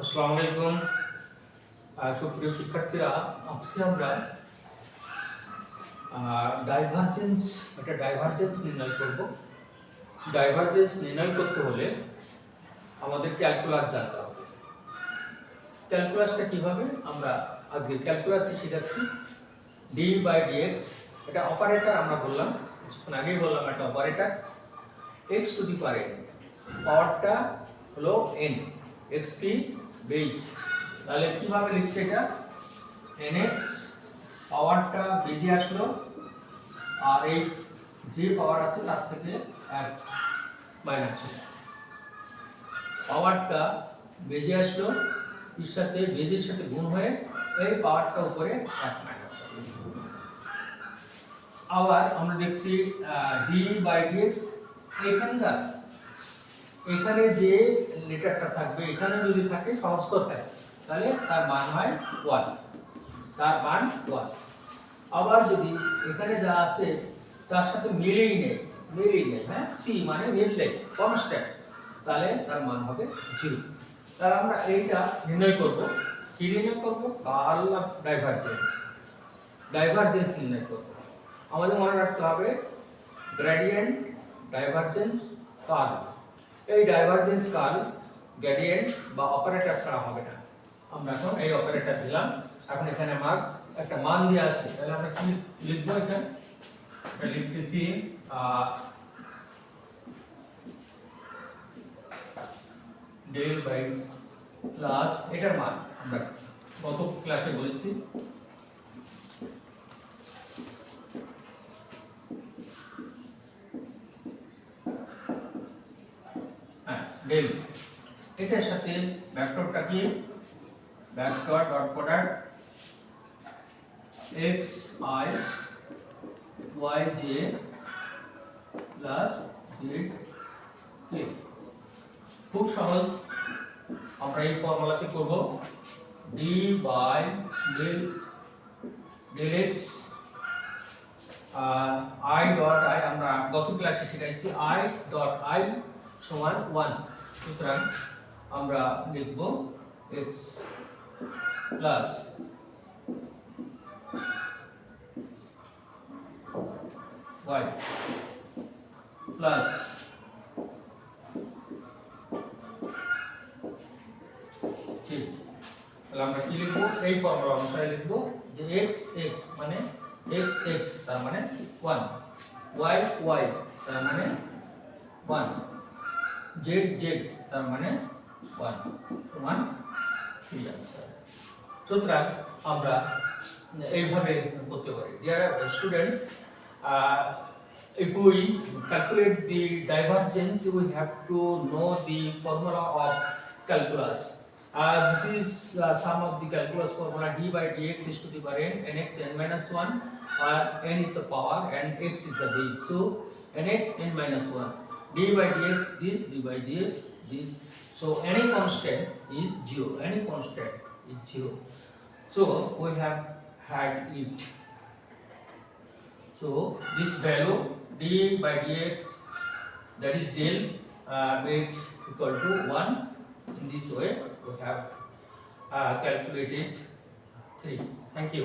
আসসালামু আলাইকুম সুপ্রিয় শিক্ষার্থীরা, আজকে আমরা ডাইভারজেন্স নির্ণয় করব। ডাইভারজেন্স নির্ণয় করতে হলে আমাদের ক্যালকুলাস জানতে হবে। ক্যালকুলাসটা কিভাবে আমরা আজকে ক্যালকুলাসে শিখাচ্ছি। ডি বাই ডিএক্স, এটা অপারেটর আমরা বললাম, কিছুক্ষণ আগেই বললাম একটা operator. X to the power N, পাওয়ারটা হলো এন, এক্স কি বেজ, তাহলে কিভাবে লিখছে এটা, nx পাওয়ারটা বেজে আসলো আর এই যে পাওয়ার আছে তার থেকে এক মাইনাস হলো, পাওয়ারটা বেজে আসলো এর সাথে বেজের সাথে গুণ হয়ে এই পাওয়ারটা উপরে এক মাইনাস হবে। আবার আমরা দেখছি ডি বাই ডিএক্স, এখানে যে লেটারটা থাকবে এখানে যদি থাকে সহজ কথায় তাহলে তার মান হয় 1, তার মান 1। আবার যদি এখানে যা আছে তার সাথে মিলেই নেই, হ্যাঁ, সি মানে মিললে কনস্ট্যান্ট, তাহলে তার মান হবে 0। তাহলে আমরা এইটা নির্ণয় করব। কি নির্ণয় করব? কার্ল অফ ডাইভারজেন্স নির্ণয় করব। আমাদের মনে রাখতে হবে গ্রেডিয়েন্ট, ডাইভারজেন্স, কার্ল। এই ডাইভারজেন্স, কার্ল, গ্রেডিয়েন্ট বা অপারেটর ছাড়া হবে না। আমরা এখন এই অপারেটর দিলাম, এখন এখানে আমার একটা মান দেওয়া আছে, তাহলে আমরা কি লিখবো? এখানে এটা লিখতেছি ডেল বাই প্লাস, এটার মান আমরা গত ক্লাসে বলেছি ডেল, এটার সাথে ভেক্টরটা কি, vector dot product x I y j plus z k। খুব সহজ, আমরা এই ফর্মুলাতে করব d by del x I dot I, আমরা গত ক্লাসে শিখাইছি I ডট I সমান 1, সুতরাং আমরা লিখব x প্লাস y প্লাস ঠিক, তাহলে আমরা কি লিখব? এই ফর্মুলা অনুসারে লিখব যে x মানে x তার মানে 1, y তার মানে 1, z তার মানে 1 সমান 3 आंसर। সুতরাং আমরা এইভাবে করতে পারি। Dear students, if we calculate the divergence, we have to know the formula of calculus. This is sum of the calculus formula. D by dx is to the power n, nx n minus 1, n is the power and x is the base. So nx n minus 1, d by dx this, d by dx this. So any constant is 0, any constant is 0. So we have had it. So this value d by dx, that is del x equal to 1. In this way we have calculated 3. Thank you.